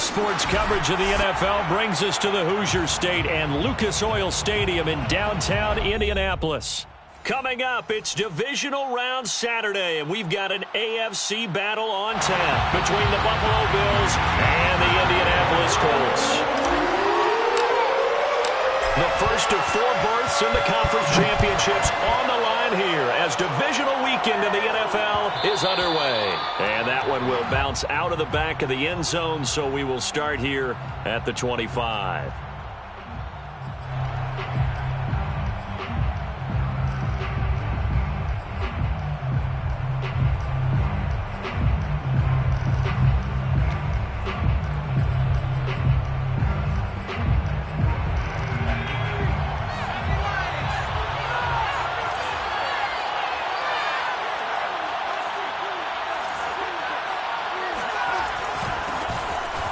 sports coverage of the NFL brings us to the Hoosier State and Lucas Oil Stadium in downtown Indianapolis. Coming up, it's divisional round Saturday, and we've got an AFC battle on tap between the Buffalo Bills and the Indianapolis Colts. The first of 4 berths in the conference championships on the line here as divisional weekend in the NFL is underway. And that one will bounce out of the back of the end zone, so we will start here at the 25.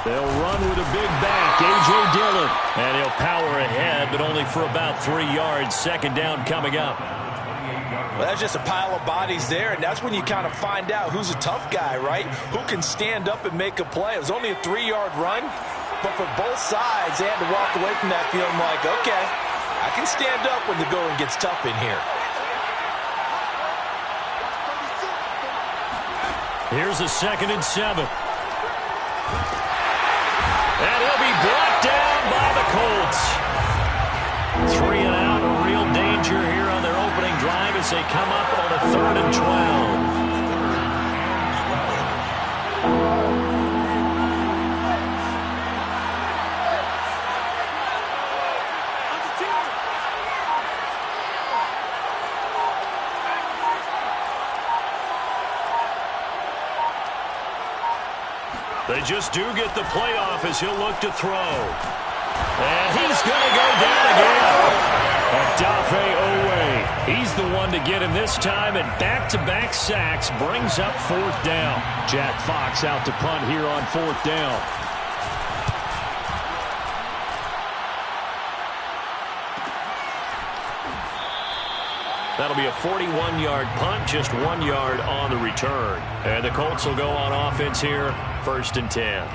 They'll run with a big back, A.J. Dillon. And he'll power ahead, but only for about 3 yards. Second down coming up. Well, that's just a pile of bodies there, and that's when you kind of find out who's a tough guy, right? Who can stand up and make a play. It was only a 3-yard run, but for both sides, they had to walk away from that feeling like, okay, I can stand up when the going gets tough in here. Here's a 2nd and 7. And he'll be brought down by the Colts. 3 and out, a real danger here on their opening drive as they come up on a 3rd and 12. They just do get the playoff as he'll look to throw. And he's going to go down again. Odafe Owe. He's the one to get him this time, and back-to-back sacks brings up 4th down. Jack Fox out to punt here on 4th down. That'll be a 41-yard punt, just 1 yard on the return. And the Colts will go on offense here, 1st and 10.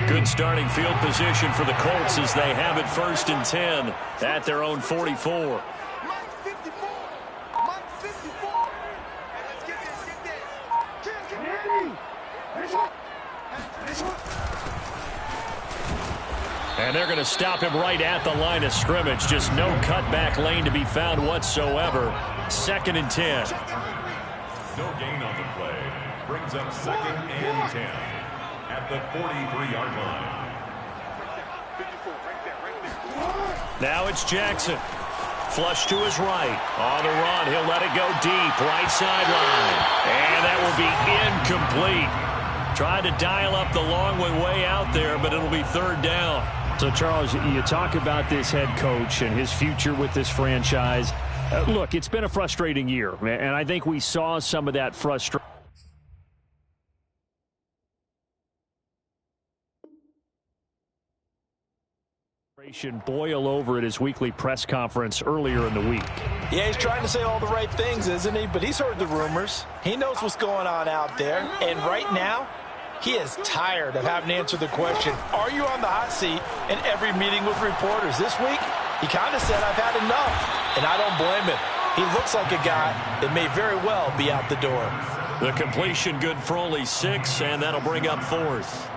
Good starting field position for the Colts as they have it 1st and 10 at their own 44. And they're going to stop him right at the line of scrimmage. Just no cutback lane to be found whatsoever. 2nd and 10. No gain on the play. Brings up 2nd and 10. At the 43-yard line. Now it's Jackson. Flush to his right. On the run, he'll let it go deep. Right sideline. And that will be incomplete. Tried to dial up the long one way out there, but it'll be 3rd down. So, Charles, you talk about this head coach and his future with this franchise. Look, it's been a frustrating year, and I think we saw some of that frustration boil over at his weekly press conference earlier in the week. Yeah, he's trying to say all the right things, isn't he? But he's heard the rumors. He knows what's going on out there. And right now, he is tired of having to answer the question, are you on the hot seat in every meeting with reporters? This week, he kind of said, I've had enough. And I don't blame him. He looks like a guy that may very well be out the door. The completion good for only 6, and that'll bring up 4th.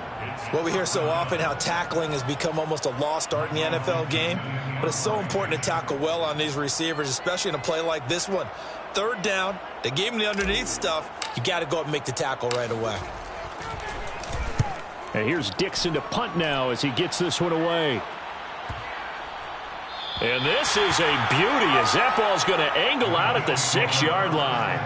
Well, we hear so often how tackling has become almost a lost art in the NFL game, but it's so important to tackle well on these receivers, especially in a play like this one. 3rd down, they gave him the underneath stuff. You got to go up and make the tackle right away. And here's Dixon to punt now as he gets this one away. And this is a beauty as that ball's going to angle out at the 6-yard line.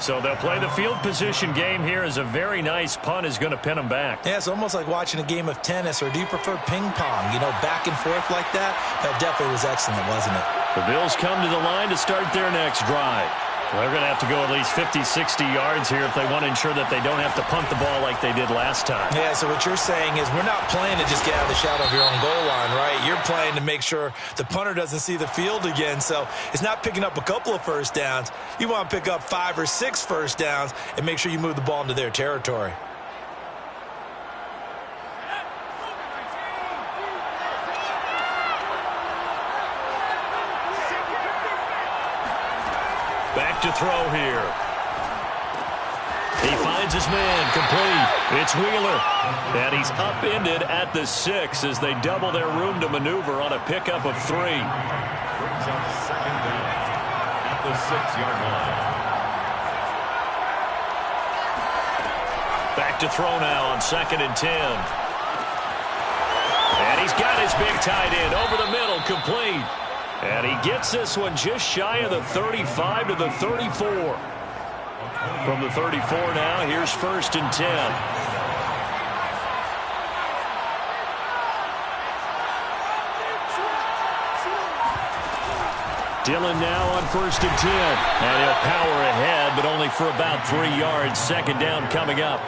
So they'll play the field position game here as a very nice punt is going to pin them back. Yeah, it's almost like watching a game of tennis, or do you prefer ping pong? You know, back and forth like that? That definitely was excellent, wasn't it? The Bills come to the line to start their next drive. They're going to have to go at least 50, 60 yards here if they want to ensure that they don't have to punt the ball like they did last time. Yeah, so what you're saying is we're not playing to just get out of the shadow of your own goal line, right? You're playing to make sure the punter doesn't see the field again. So it's not picking up a couple of first downs. You want to pick up 5 or 6 first downs and make sure you move the ball into their territory. Back to throw here. He finds his man, complete. It's Wheeler. And he's upended at the 6 as they double their room to maneuver on a pickup of 3. Brings up second down at the 6-yard line. Back to throw now on 2nd and 10. And he's got his big tight end over the middle, complete. And he gets this one just shy of the 35 to the 34. From the 34 now, here's 1st and 10. Dillon now on 1st and 10. And he'll power ahead, but only for about 3 yards. 2nd down coming up.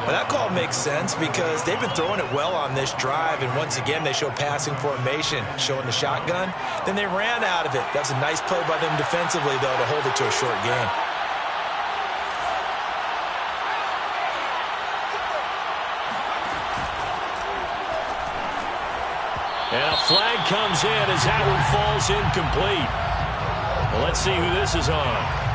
Well, that call makes sense because they've been throwing it well on this drive, and once again they show passing formation, showing the shotgun. Then they ran out of it. That's a nice play by them defensively, though, to hold it to a short gain. And a flag comes in as Howard falls incomplete. Well, let's see who this is on.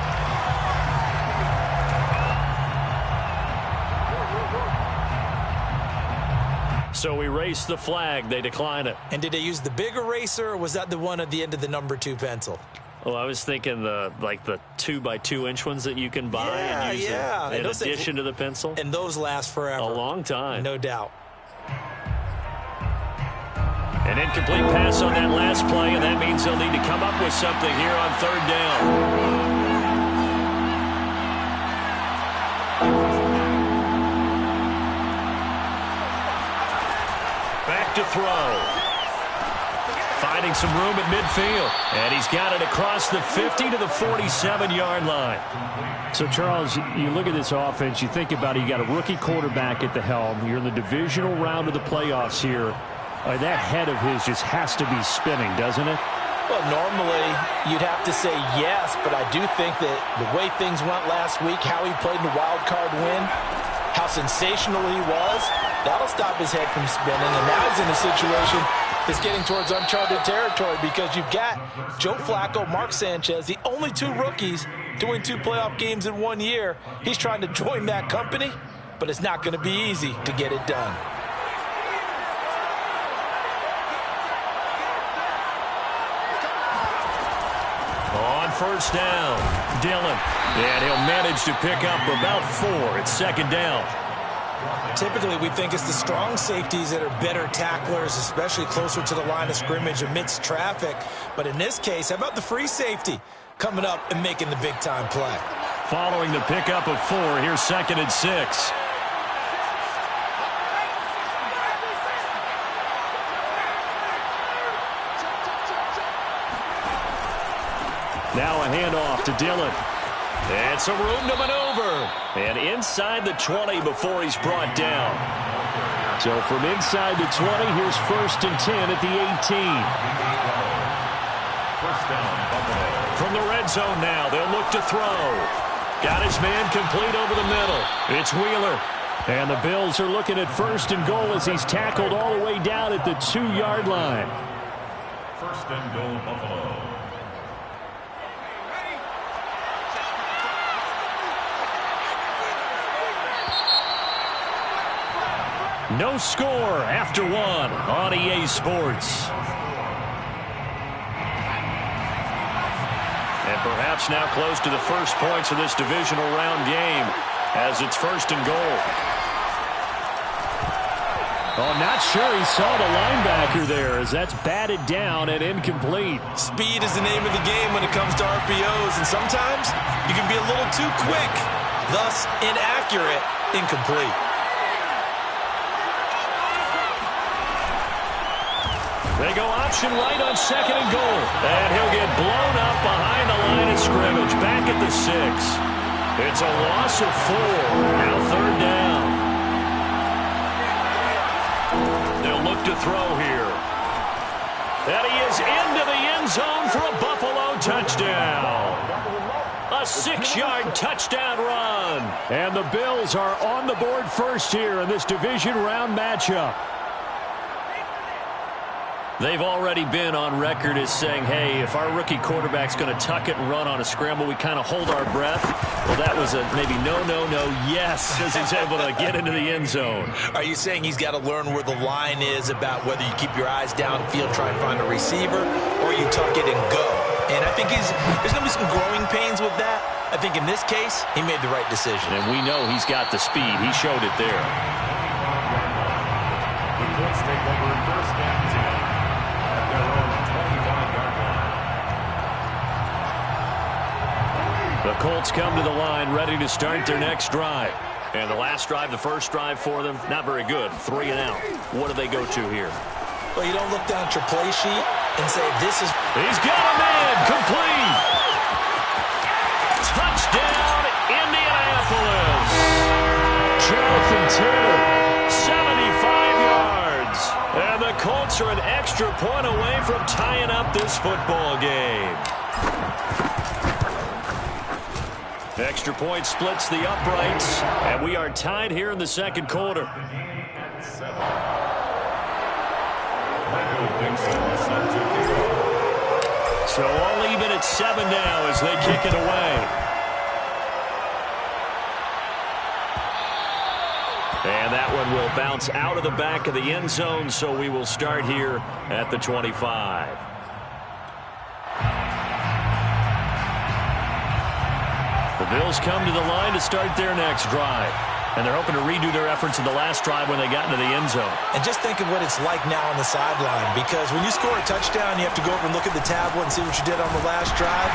So we race the flag. They decline it. And did they use the big eraser, or was that the one at the end of the number 2 pencil? Well, I was thinking the 2x2-inch ones that you can buy and use in addition to the pencil. And those last forever. A long time. No doubt. An incomplete pass on that last play, and that means they'll need to come up with something here on 3rd down. Back to throw. Finding some room at midfield. And he's got it across the 50 to the 47-yard line. So, Charles, you look at this offense, you think about it, you got a rookie quarterback at the helm. You're in the divisional round of the playoffs here. That head of his just has to be spinning, doesn't it? Well, normally you'd have to say yes, but I do think that the way things went last week, how he played in the wild card win, how sensational he was, that'll stop his head from spinning. And now he's in a situation that's getting towards uncharted territory because you've got Joe Flacco, Mark Sanchez, the only 2 rookies to win 2 playoff games in 1 year. He's trying to join that company, but it's not going to be easy to get it done. On 1st down, Dillon. And he'll manage to pick up about 4. It's 2nd down. Typically, we think it's the strong safeties that are better tacklers, especially closer to the line of scrimmage amidst traffic. But in this case, how about the free safety coming up and making the big-time play? Following the pickup of 4, here's 2nd and 6. Now a handoff to Dillon. And some room to maneuver. And inside the 20 before he's brought down. So from inside the 20, here's 1st and 10 at the 18. First down, Buffalo. From the red zone now, they'll look to throw. Got his man complete over the middle. It's Wheeler. And the Bills are looking at 1st and goal as he's tackled all the way down at the 2-yard line. 1st and goal, Buffalo. No score after 1 on EA Sports. And perhaps now close to the first points of this divisional round game as it's 1st and goal. Oh, not sure he saw the linebacker there as that's batted down and incomplete. Speed is the name of the game when it comes to RPOs, and sometimes you can be a little too quick, thus inaccurate, incomplete. They go option right on 2nd and goal. And he'll get blown up behind the line of scrimmage. Back at the 6. It's a loss of 4. Now 3rd down. They'll look to throw here. And he is into the end zone for a Buffalo touchdown. A 6-yard touchdown run. And the Bills are on the board first here in this division round matchup. They've already been on record as saying, hey, if our rookie quarterback's going to tuck it and run on a scramble, we kind of hold our breath. Well, that was a maybe no, yes, as he's able to get into the end zone. Are you saying he's got to learn where the line is about whether you keep your eyes downfield, try and find a receiver, or you tuck it and go? And I think there's going to be some growing pains with that. I think in this case, he made the right decision. And we know he's got the speed. He showed it there. The Colts take over 1st and 10 at their own 25-yard line. The Colts come to the line ready to start their next drive. And the last drive, the first drive for them, not very good. 3 and out. What do they go to here? Well, you don't look down at your play sheet and say, this is... He's got him in. Complete. Touchdown, Indianapolis. Jonathan Taylor, 75 yards. And the Colts are an extra point away from tying up this football game. Extra point splits the uprights, and we are tied here in the 2nd quarter. So all even at 7 now as they kick it away. And that one will bounce out of the back of the end zone, so we will start here at the 25. The Bills come to the line to start their next drive. And they're hoping to redo their efforts in the last drive when they got into the end zone. And just think of what it's like now on the sideline, because when you score a touchdown, you have to go over and look at the tablet and see what you did on the last drive.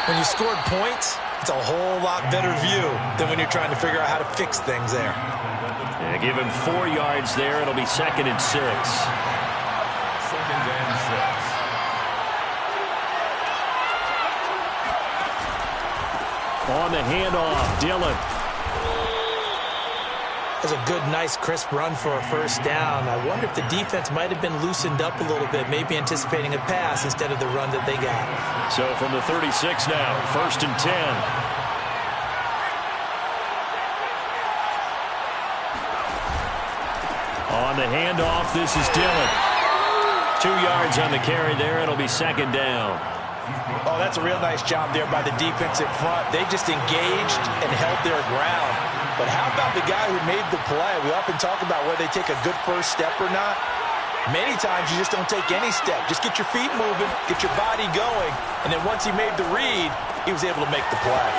When you scored points, it's a whole lot better view than when you're trying to figure out how to fix things there. Yeah, give him 4 yards there. It'll be 2nd and 6. 2nd and 6. On the handoff, Dillon. That's a good, nice, crisp run for a first down. I wonder if the defense might have been loosened up a little bit, maybe anticipating a pass instead of the run that they got. So from the 36 now, 1st and 10. On the handoff, this is Dillon. 2 yards on the carry there. It'll be 2nd down. Oh, that's a real nice job there by the defense in front. They just engaged and held their ground. But how about the guy who made the play? We often talk about whether they take a good first step or not. Many times you just don't take any step. Just get your feet moving, get your body going, and then once he made the read, he was able to make the play.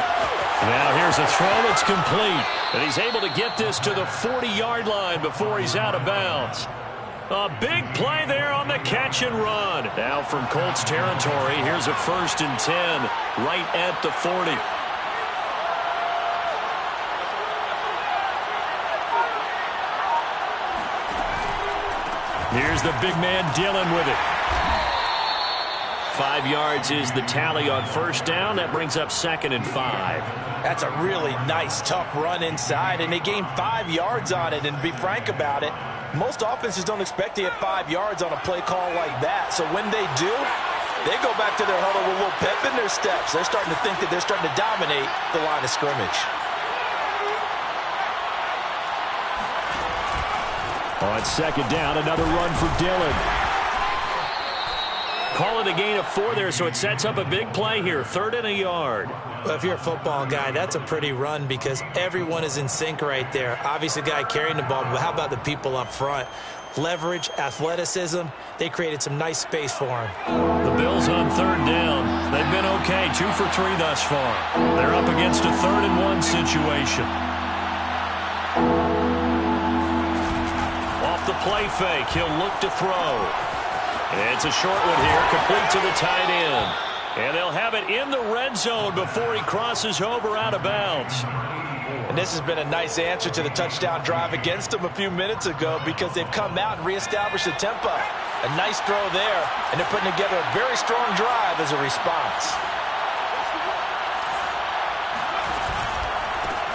Now here's a throw that's complete. And he's able to get this to the 40-yard line before he's out of bounds. A big play there on the catch and run. Now from Colts territory, here's a 1st and 10 right at the 40. Here's the big man Dillon with it. 5 yards is the tally on 1st down. That brings up 2nd and 5. That's a really nice, tough run inside, and they gained 5 yards on it. And to be frank about it, most offenses don't expect to get 5 yards on a play call like that. So when they do, they go back to their huddle with a little pep in their steps. They're starting to think that they're starting to dominate the line of scrimmage. On 2nd down, another run for Dillon. Call it a gain of 4 there, so it sets up a big play here. 3rd and a yard. Well, if you're a football guy, that's a pretty run because everyone is in sync right there. Obviously, the guy carrying the ball, but how about the people up front? Leverage, athleticism, they created some nice space for him. The Bills on 3rd down. They've been okay, 2 for 3 thus far. They're up against a 3rd and 1 situation. Off the the play fake. He'll look to throw. It's a short one here, complete to the tight end. And they'll have it in the red zone before he crosses over out of bounds. And this has been a nice answer to the touchdown drive against them a few minutes ago because they've come out and reestablished the tempo. A nice throw there, and they're putting together a very strong drive as a response.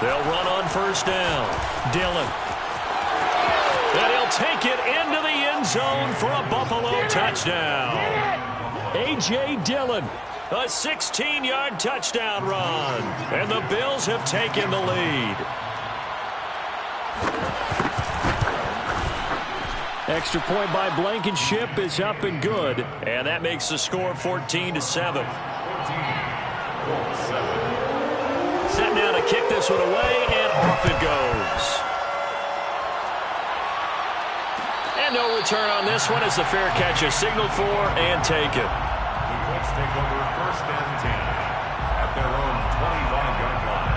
They'll run on first down. Dillon. And he'll take it into the end zone for a Buffalo touchdown. A.J. Dillon, a 16-yard touchdown run. And the Bills have taken the lead. Extra point by Blankenship is up and good. And that makes the score 14-7. Set now to kick this one away, and off it goes. And no return on this one as the fair catch is signaled for and taken. The Colts take over first and 10 at their own 25-yard line.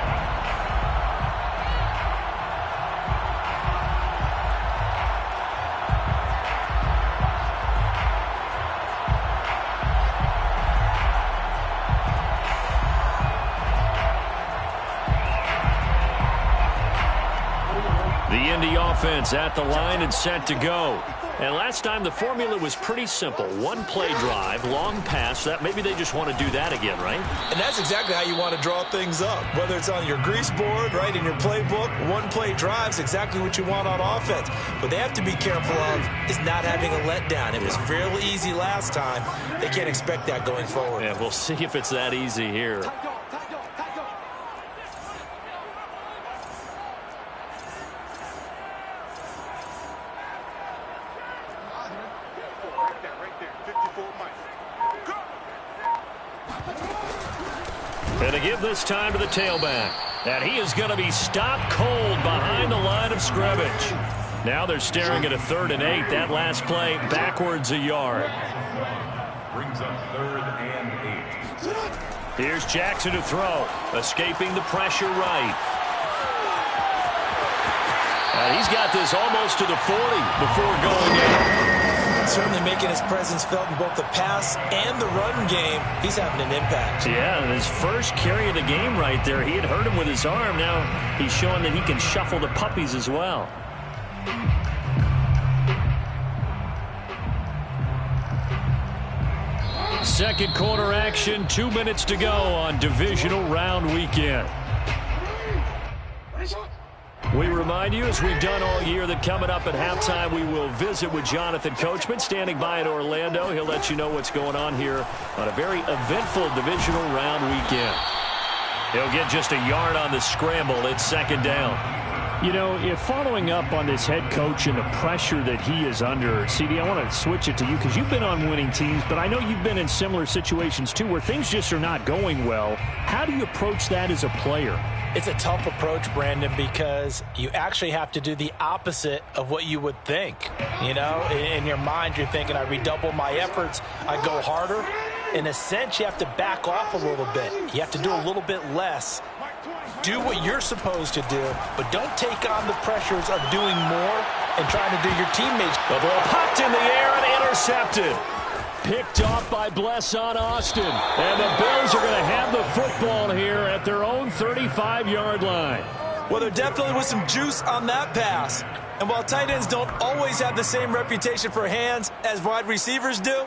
The Indy offense at the line and set to go. And last time the formula was pretty simple. One play drive, long pass. That maybe they just want to do that again, right? And that's exactly how you want to draw things up. Whether it's on your grease board, right, in your playbook, one play drive is exactly what you want on offense. What they have to be careful of is not having a letdown. It was fairly easy last time. They can't expect that going forward. Yeah, we'll see if it's that easy here. And to give this time to the tailback. And he is going to be stopped cold behind the line of scrimmage. Now they're staring at a 3rd and 8. That last play backwards a yard. Brings up 3rd and 8. Here's Jackson to throw. Escaping the pressure right. And he's got this almost to the 40 before going in. Certainly making his presence felt in both the pass and the run game. He's having an impact. Yeah, and his first carry of the game right there, he had hurt him with his arm. Now he's showing that he can shuffle the puppies as well. Second quarter action, 2 minutes to go on divisional round weekend. We remind you, as we've done all year, that coming up at halftime, we will visit with Jonathan Coachman, standing by in Orlando. He'll let you know what's going on here on a very eventful divisional round weekend. He'll get just a yard on the scramble. It's 2nd down. You know, if following up on this head coach and the pressure that he is under, CD, I want to switch it to you because you've been on winning teams, but I know you've been in similar situations too where things just are not going well. How do you approach that as a player? It's a tough approach, Brandon, because you actually have to do the opposite of what you would think. You know, in your mind, you're thinking, I redouble my efforts, I go harder. In a sense, you have to back off a little bit. You have to do a little bit less. Do what you're supposed to do, but don't take on the pressures of doing more and trying to do your teammates. The ball popped in the air and intercepted. Picked off by Blesson Austin. And the Bills are going to have the football here at their own 35-yard line. Well, there definitely was some juice on that pass. And while tight ends don't always have the same reputation for hands as wide receivers do,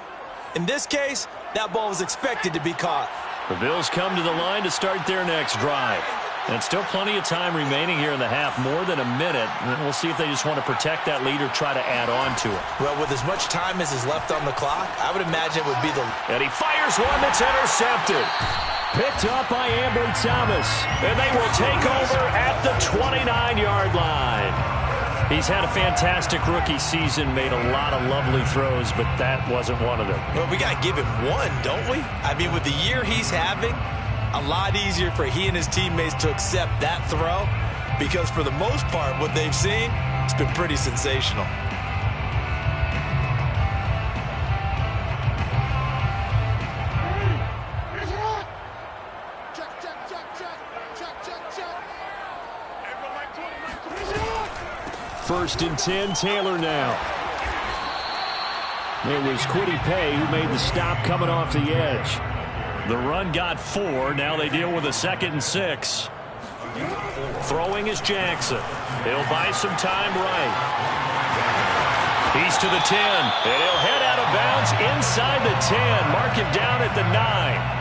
in this case, that ball was expected to be caught. The Bills come to the line to start their next drive. And still plenty of time remaining here in the half, more than a minute. And we'll see if they just want to protect that lead or try to add on to it. Well, with as much time as is left on the clock, I would imagine it would be the... And he fires one that's intercepted. Picked up by Ambry Thomas. And they will take over at the 29-yard line. He's had a fantastic rookie season, made a lot of lovely throws, but that wasn't one of them. Well, we got to give him one, don't we? I mean, with the year he's having, a lot easier for he and his teammates to accept that throw because for the most part, what they've seen, it's been pretty sensational. 1st and 10, Taylor now. It was Kwity Paye who made the stop coming off the edge. The run got 4. Now they deal with a 2nd and 6. Throwing is Jackson. He'll buy some time right. He's to the 10, and he'll head out of bounds inside the 10. Mark him down at the 9.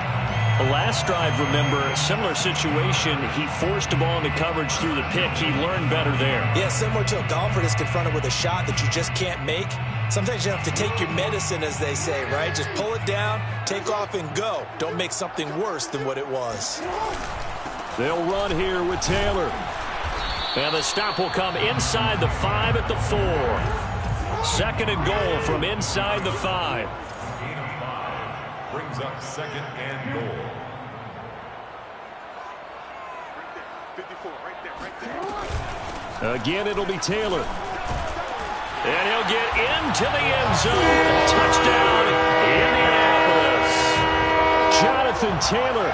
The last drive, remember, similar situation. He forced the ball into coverage through the pick. He learned better there. Yeah, similar to a golfer that's confronted with a shot that you just can't make. Sometimes you have to take your medicine, as they say, right? Just pull it down, take off, and go. Don't make something worse than what it was. They'll run here with Taylor. And the stop will come inside the 5 at the 4. 2nd and goal from inside the 5. Brings up 2nd and goal. 54, right there. Again, it'll be Taylor. And he'll get into the end zone. Touchdown, Indianapolis. Jonathan Taylor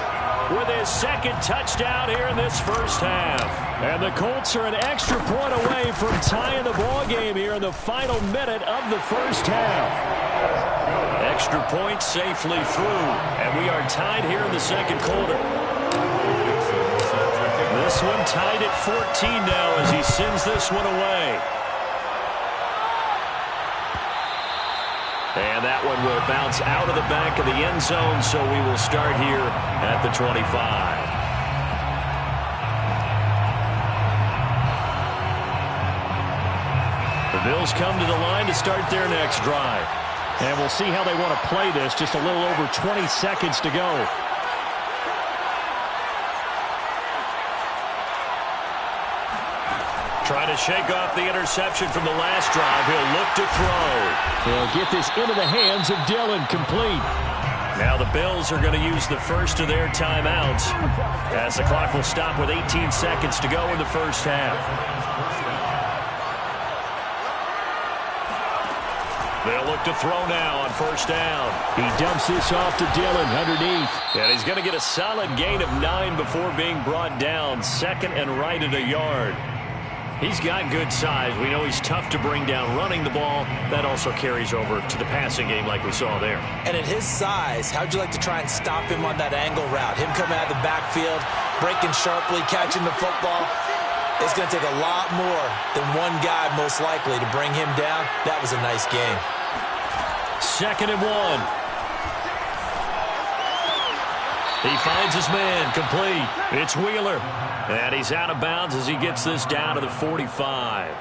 with his 2nd touchdown here in this first half. And the Colts are an extra point away from tying the ball game here in the final minute of the first half. Extra point safely through, and we are tied here in the 2nd quarter. This one tied at 14 now as he sends this one away. And that one will bounce out of the back of the end zone, so we will start here at the 25. The Bills come to the line to start their next drive. And we'll see how they want to play this. Just a little over 20 seconds to go. Trying to shake off the interception from the last drive. He'll look to throw. They'll get this into the hands of Dillon, complete. Now the Bills are going to use the first of their timeouts as the clock will stop with 18 seconds to go in the first half. They'll look to throw now on 1st down. He dumps this off to Dillon underneath. And he's going to get a solid gain of 9 before being brought down. 2nd and right at a yard. He's got good size. We know he's tough to bring down running the ball. That also carries over to the passing game like we saw there. And at his size, how'd you like to try and stop him on that angle route? Him coming out of the backfield, breaking sharply, catching the football. It's going to take a lot more than one guy, most likely, to bring him down. That was a nice game. 2nd and 1. He finds his man, complete. It's Wheeler. And he's out of bounds as he gets this down to the 45.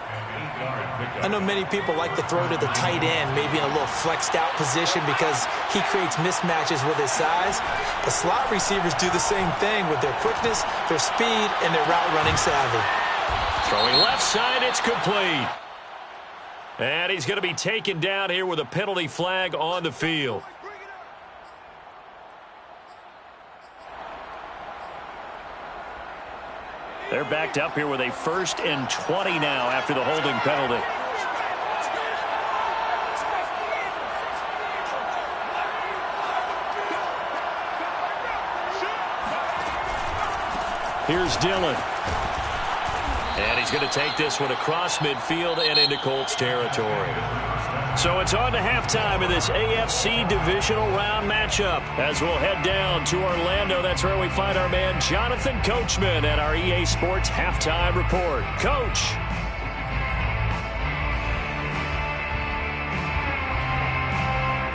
I know many people like to throw to the tight end, maybe in a little flexed out position because he creates mismatches with his size. The slot receivers do the same thing with their quickness, their speed, and their route running savvy. Throwing left side, it's complete. And he's going to be taken down here with a penalty flag on the field. They're backed up here with a 1st and 20 now after the holding penalty. Here's Dillon. And he's going to take this one across midfield and into Colts territory. So it's on to halftime in this AFC divisional round matchup. As we'll head down to Orlando, that's where we find our man Jonathan Coachman at our EA Sports Halftime Report. Coach.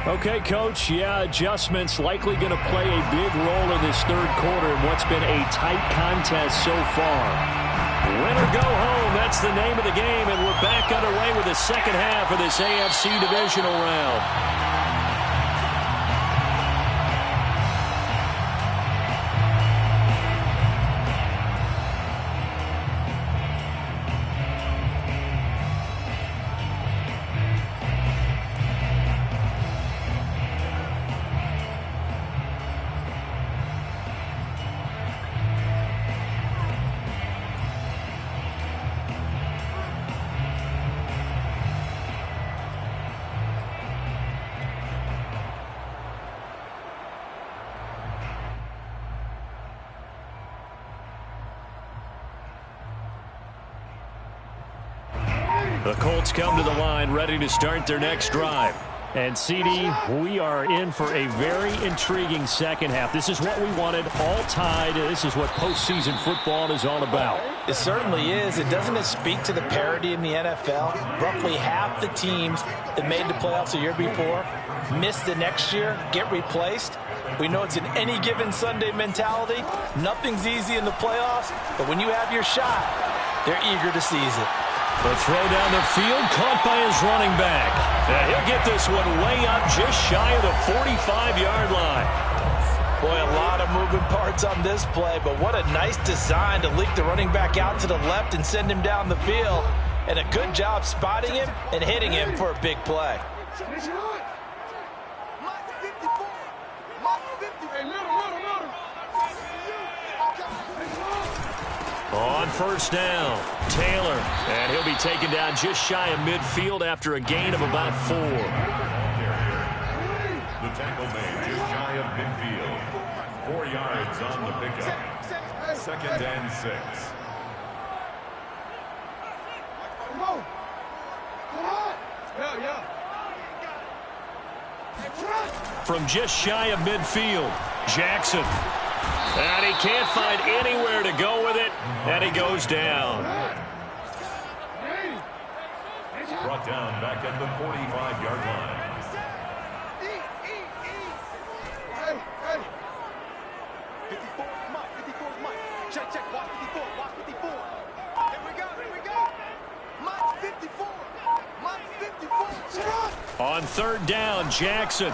Okay, Coach, yeah, adjustments likely going to play a big role in this 3rd quarter in what's been a tight contest so far. Win or go home, that's the name of the game, and we're back underway with the 2nd half of this AFC divisional round. The Colts come to the line ready to start their next drive. And, CD, we are in for a very intriguing second half. This is what we wanted, all tied. This is what postseason football is all about. It certainly is. It doesn't speak to the parity in the NFL. Roughly half the teams that made the playoffs a year before miss the next year, get replaced. We know it's an any given Sunday mentality. Nothing's easy in the playoffs, but when you have your shot, they're eager to seize it. The throw down the field, caught by his running back. He'll get this one way up just shy of the 45-yard line. Boy, a lot of moving parts on this play, but what a nice design to leak the running back out to the left and send him down the field. And a good job spotting him and hitting him for a big play. On first down, Taylor, and he'll be taken down just shy of midfield after a gain of about 4. The tackle made just shy of midfield. 4 yards on the pickup. 2nd and 6. From just shy of midfield, Jackson. And he can't find anywhere to go with it, and he goes down. Brought down back at the 45-yard line. Check, watch 54, watch 54. Here we go. Mike 54. Mike 54. On third down, Jackson.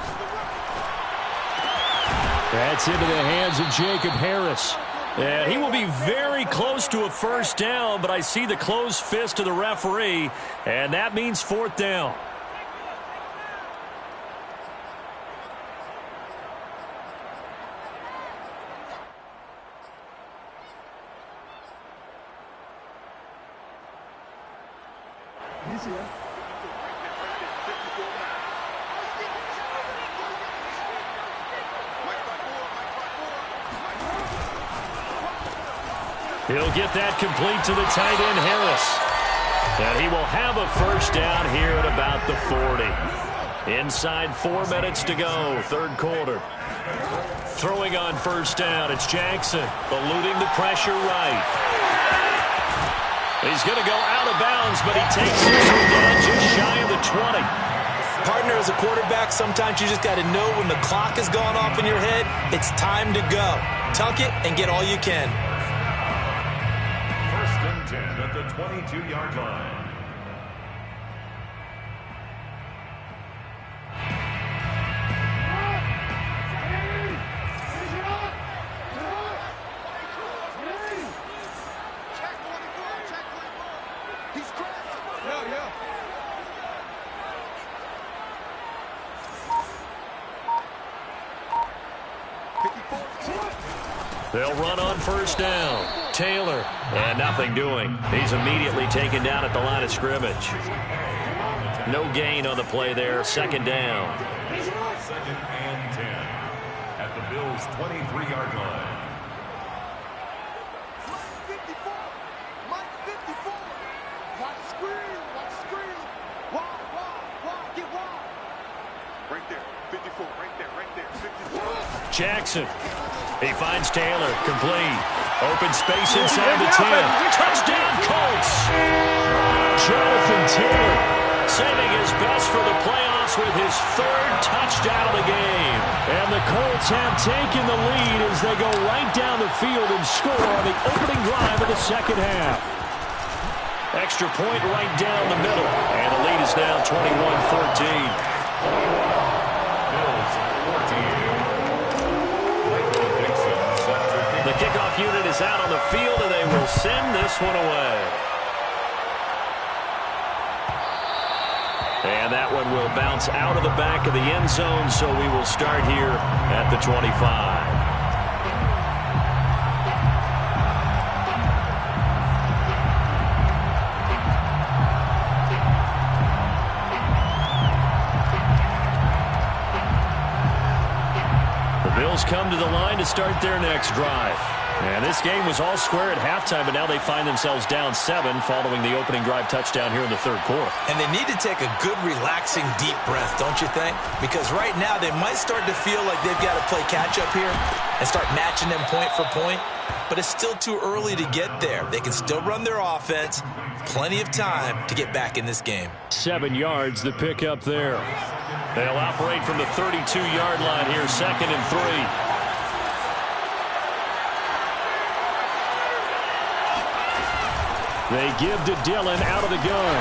That's into the hands of Jacob Harris. And he will be very close to a first down, but I see the closed fist of the referee, and that means 4th down. He'll get that complete to the tight end, Harris. And he will have a first down here at about the 40. Inside 4 minutes to go, third quarter. Throwing on first down, it's Jackson, eluding the pressure right. He's going to go out of bounds, but he takes this one down just shy of the 20. Partner, as a quarterback, sometimes you just got to know when the clock is going off in your head, it's time to go. Tuck it and get all you can. 10 at the 22-yard line. They'll run on first down. Taylor, and nothing doing. He's immediately taken down at the line of scrimmage. No gain on the play there. 2nd down. 2nd and 10 at the Bills' 23-yard line. Mike 54. Watch screen. Wide. Get wide. Right there. 54. Right there. 54. Jackson. He finds Taylor, complete. Open space inside the 10. Touchdown, Colts! Jonathan Taylor saving his best for the playoffs with his 3rd touchdown of the game. And the Colts have taken the lead as they go right down the field and score on the opening drive of the second half. Extra point right down the middle. And the lead is now 21-14. The kickoff unit is out on the field, and they will send this one away. And that one will bounce out of the back of the end zone, so we will start here at the 25. Bills come to the line to start their next drive. And this game was all square at halftime, but now they find themselves down 7 following the opening drive touchdown here in the third quarter. And they need to take a good, relaxing, deep breath, don't you think? Because right now they might start to feel like they've got to play catch-up here and start matching them point for point. But it's still too early to get there. They can still run their offense. Plenty of time to get back in this game. 7 yards, the pick up there. They'll operate from the 32-yard line here, 2nd and 3. They give to Dillon out of the gun.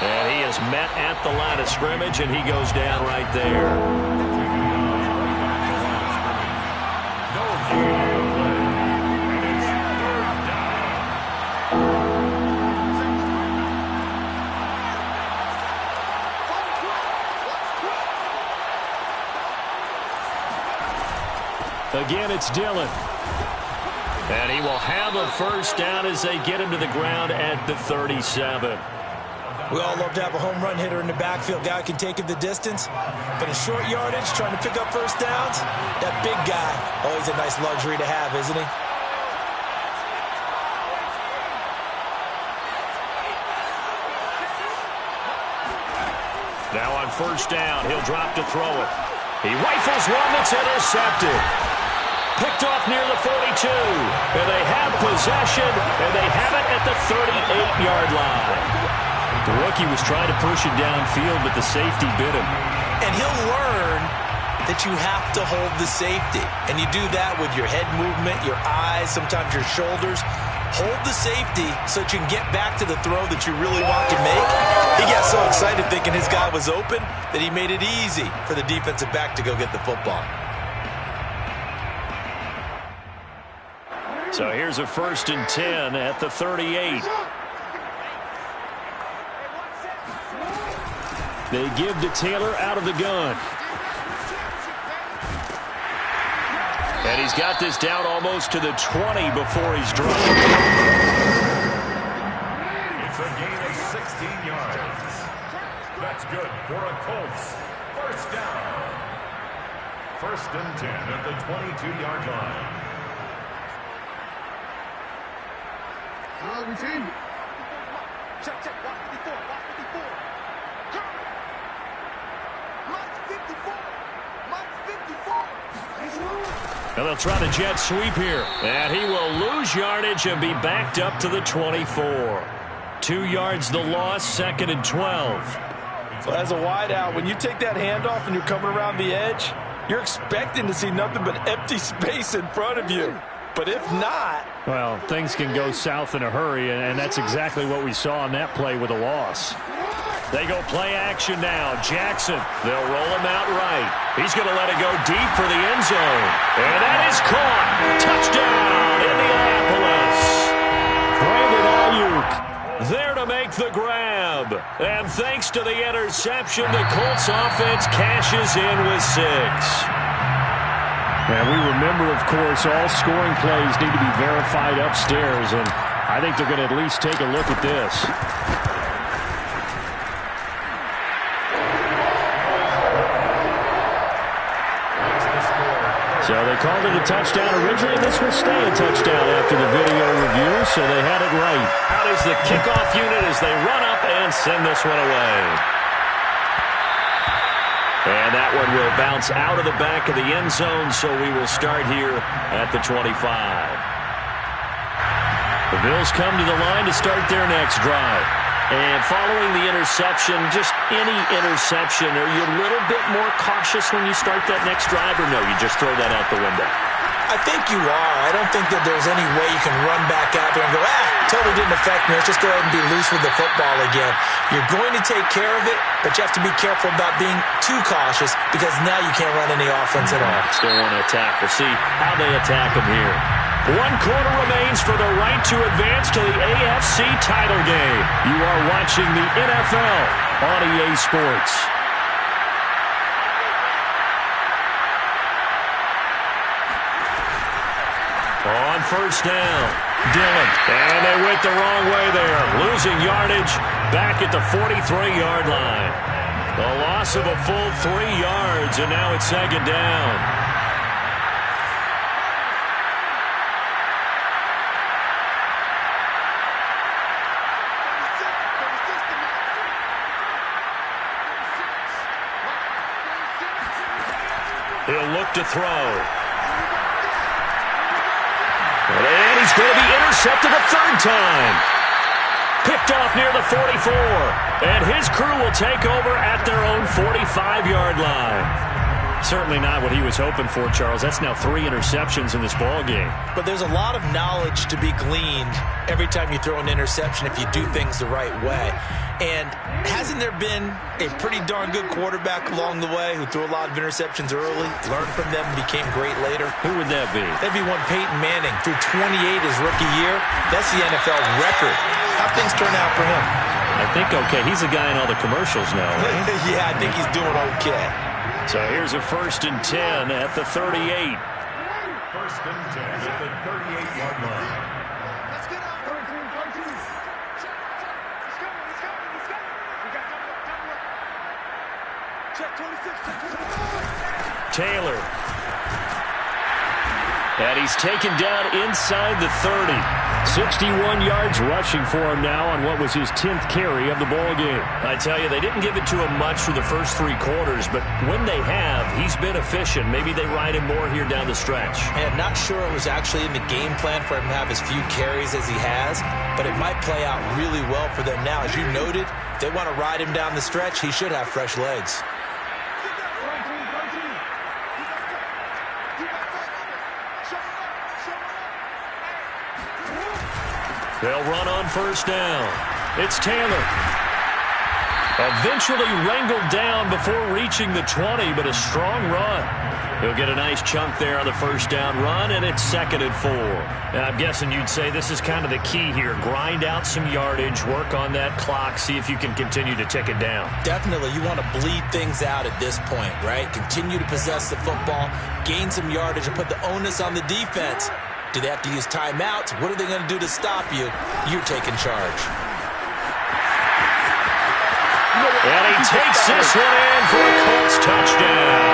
And he is met at the line of scrimmage, and he goes down right there. Again, it's Dillon. And he will have a first down as they get him to the ground at the 37. We all love to have a home run hitter in the backfield. Guy can take it the distance. But in short yardage, trying to pick up first downs, that big guy, always a nice luxury to have, isn't he? Now on first down, he'll drop to throw it. He rifles one that's intercepted. Picked off near the 42. And they have possession, and they have it at the 38-yard line. The rookie was trying to push it downfield, but the safety bit him. And he'll learn that you have to hold the safety. And you do that with your head movement, your eyes, sometimes your shoulders. Hold the safety so that you can get back to the throw that you really want to make. He got so excited thinking his guy was open that he made it easy for the defensive back to go get the football. So here's a 1st and 10 at the 38. They give to Taylor out of the gun. And he's got this down almost to the 20 before he's dropped. It's a gain of 16 yards. That's good for a Colts. First down. 1st and 10 at the 22-yard line. Check, check. Watch 54. Watch 54. Mike's 54. Mike's 54. And they'll try the jet sweep here. And he will lose yardage and be backed up to the 24. 2 yards the loss, 2nd and 12. So as a wideout, when you take that handoff and you're coming around the edge, you're expecting to see nothing but empty space in front of you. But if not... Well, things can go south in a hurry, and that's exactly what we saw on that play with a loss. They go play action now. Jackson, they'll roll him out right. He's going to let it go deep for the end zone. And that is caught. Touchdown, Indianapolis. Brandon Ayuk there to make the grab. And thanks to the interception, the Colts offense cashes in with 6. And we remember, of course, all scoring plays need to be verified upstairs, and I think they're going to at least take a look at this. So they called it a touchdown originally. This will stay a touchdown after the video review, so they had it right. Out is the kickoff unit as they run up and send this one away. And that one will bounce out of the back of the end zone, so we will start here at the 25. The Bills come to the line to start their next drive. And following the interception, just any interception, are you a little bit more cautious when you start that next drive, or no, you just throw that out the window? I think you are. I don't think that there's any way you can run back out there and go, totally didn't affect me. Let's just go ahead and be loose with the football again. You're going to take care of it, but you have to be careful about being too cautious because now you can't run any offense at all. Still want to attack. We'll see how they attack him here. 1 quarter remains for the right to advance to the AFC title game. You are watching the NFL on EA Sports. On first down, Dillon. And they went the wrong way there. Losing yardage back at the 43-yard line. A loss of a full 3 yards, and now it's 2nd down. He'll look to throw. And he's going to be intercepted a third time. Picked off near the 44. And his crew will take over at their own 45-yard line. Certainly not what he was hoping for, Charles. That's now 3 interceptions in this ball game. But there's a lot of knowledge to be gleaned every time you throw an interception if you do things the right way. And hasn't there been a pretty darn good quarterback along the way who threw a lot of interceptions early, learned from them, and became great later? Who would that be? That'd be one Peyton Manning. Threw 28 his rookie year. That's the NFL record. How'd things turn out for him? I think okay. He's a guy in all the commercials now, right? Yeah, I think he's doing okay. So here's a 1st and 10 at the 38. 1st and 10 at the 38-yard line. Let's get out. 13, 13. Let's go. We got double up. Check 26. Check 26. Taylor. And he's taken down inside the 30. 61 yards rushing for him now on what was his 10th carry of the ball game. I tell you, they didn't give it to him much for the first 3 quarters, but when they have, he's been efficient. Maybe they ride him more here down the stretch. And I'm not sure it was actually in the game plan for him to have as few carries as he has, but it might play out really well for them now. As you noted, if they want to ride him down the stretch, he should have fresh legs. They'll run on 1st down. It's Taylor. Eventually wrangled down before reaching the 20, but a strong run. He'll get a nice chunk there on the 1st down run, and it's 2nd and 4. And I'm guessing you'd say this is kind of the key here. Grind out some yardage, work on that clock, see if you can continue to tick it down. Definitely. You want to bleed things out at this point, right? Continue to possess the football, gain some yardage, and put the onus on the defense. Do they have to use timeouts? What are they going to do to stop you? You're taking charge. And he takes this one in for a Colts touchdown.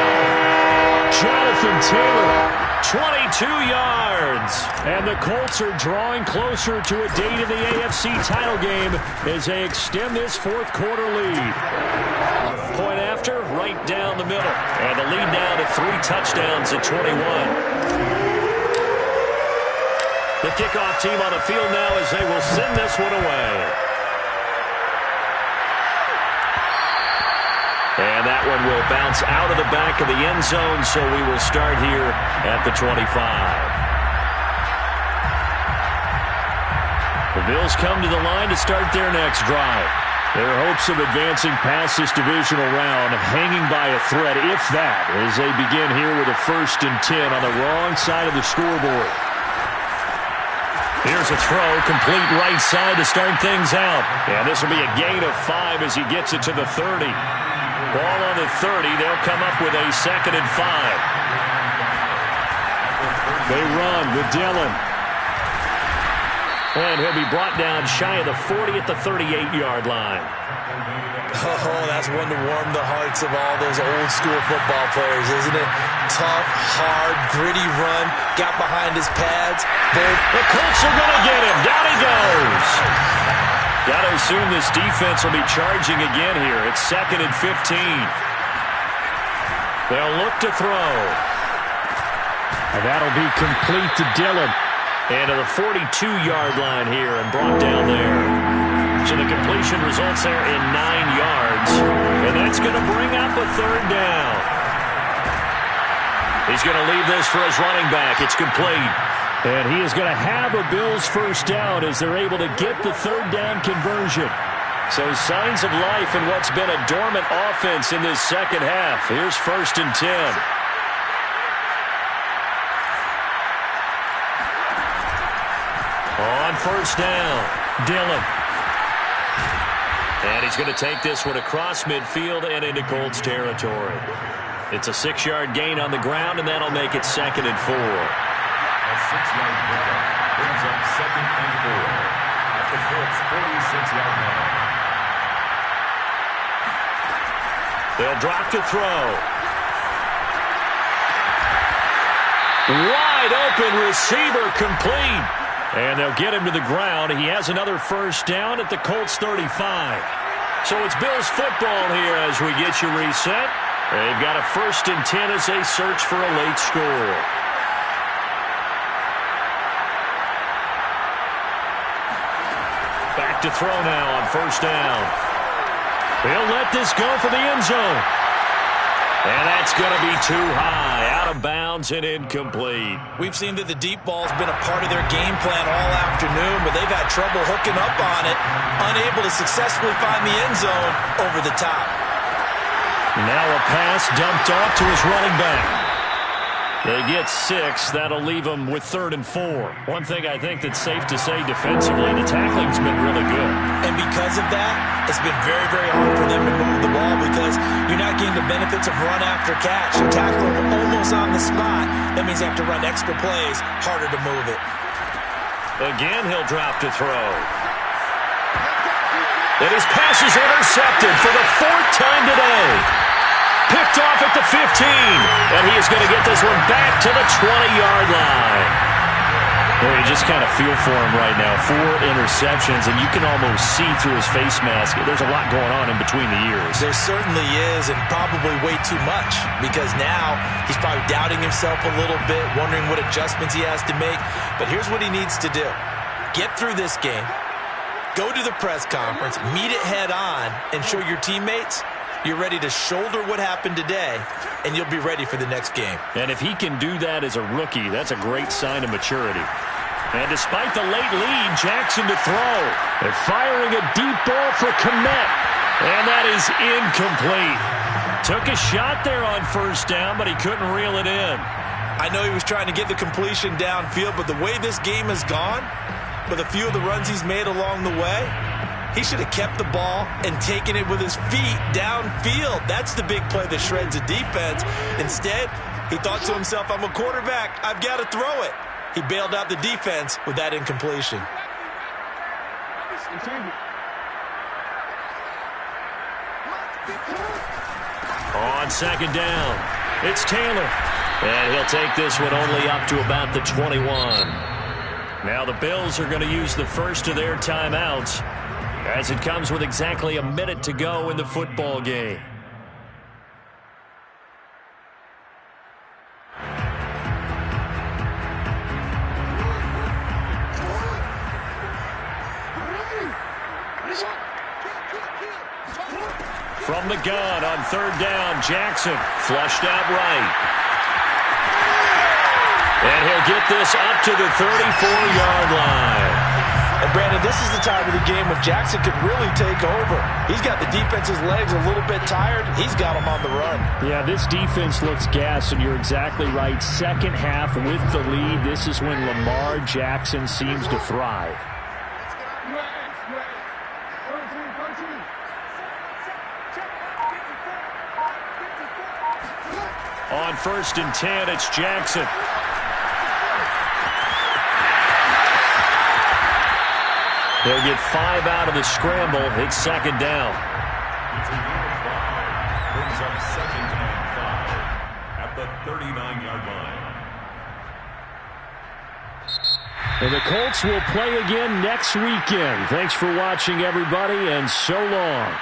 Jonathan Taylor, 22 yards. And the Colts are drawing closer to a date in the AFC title game as they extend this 4th quarter lead. Point after, right down the middle. And the lead now to 3 touchdowns at 21. The kickoff team on the field now as they will send this one away. And that one will bounce out of the back of the end zone, so we will start here at the 25. The Bills come to the line to start their next drive. Their hopes of advancing past this divisional round hanging by a thread, if that, as they begin here with a 1st and 10 on the wrong side of the scoreboard. Here's a throw, complete right side to start things out. And this will be a gain of 5 as he gets it to the 30. Ball on the 30. They'll come up with a 2nd and 5. They run with Dillon. And he'll be brought down shy of the 40 at the 38-yard line. Oh, that's one to warm the hearts of all those old school football players, isn't it? Tough, hard, gritty run. Got behind his pads. The Colts are going to get him. Down he goes. Got to assume this defense will be charging again here. It's 2nd and 15. They'll look to throw. And that'll be complete to Dillon. And to the 42-yard line here and brought down there. So the completion results there in 9 yards. And that's going to bring up a 3rd down. He's going to leave this for his running back. It's complete. And he is going to have a Bills 1st down as they're able to get the 3rd down conversion. So signs of life in what's been a dormant offense in this 2nd half. Here's 1st and 10. On 1st down, Dillon. And he's going to take this one across midfield and into Colts territory. It's a 6-yard gain on the ground, and that'll make it 2nd and 4. A 6-yard pickup brings up 2nd and 4 at the Colts 46-yard line. They'll drop to throw. Wide open receiver, complete. And they'll get him to the ground. He has another 1st down at the Colts 35. So it's Bills football here as we get you reset. They've got a 1st and 10 as they search for a late score. Back to throw now on 1st down. He'll let this go for the end zone. And that's going to be too high, out of bounds and incomplete. We've seen that the deep ball's been a part of their game plan all afternoon, but they've had trouble hooking up on it, unable to successfully find the end zone over the top. Now a pass dumped off to his running back. They get 6. That'll leave them with 3rd and 4. One thing I think that's safe to say defensively, the tackling's been really good. And because of that, it's been very, very hard for them to move the ball because you're not getting the benefits of run after catch. You tackle them almost on the spot. That means you have to run extra plays, harder to move it. Again, he'll drop to throw. And his pass is intercepted for the 4th time today. Picked off at the 15, and he is going to get this one back to the 20-yard line. Well, you just kind of feel for him right now. 4 interceptions, and you can almost see through his face mask. There's a lot going on in between the ears. There certainly is, and probably way too much, because now he's probably doubting himself a little bit, wondering what adjustments he has to make. But here's what he needs to do. Get through this game, go to the press conference, meet it head on, and show your teammates you're ready to shoulder what happened today, and you'll be ready for the next game. And if he can do that as a rookie, that's a great sign of maturity. And despite the late lead, Jackson to throw. They're firing a deep ball for Kmet, and that is incomplete. Took a shot there on 1st down, but he couldn't reel it in. I know he was trying to get the completion downfield, but the way this game has gone, with a few of the runs he's made along the way, he should have kept the ball and taken it with his feet downfield. That's the big play that shreds a defense. Instead, he thought to himself, I'm a quarterback. I've got to throw it. He bailed out the defense with that incompletion. On 2nd down, it's Taylor. And he'll take this one only up to about the 21. Now the Bills are going to use the 1st of their timeouts, as it comes with exactly a minute to go in the football game. From the gun on 3rd down, Jackson flushed out right. And he'll get this up to the 34-yard line. And Brandon, this is the time of the game when Jackson could really take over. He's got the defense's legs a little bit tired. He's got them on the run. Yeah, this defense looks gassed, and you're exactly right. 2nd half with the lead. This is when Lamar Jackson seems to thrive. On 1st and 10, it's Jackson. He'll get 5 out of the scramble. It's 2nd down. Brings up 2nd and 5 at the 39-yard line. And the Colts will play again next weekend. Thanks for watching, everybody, and so long.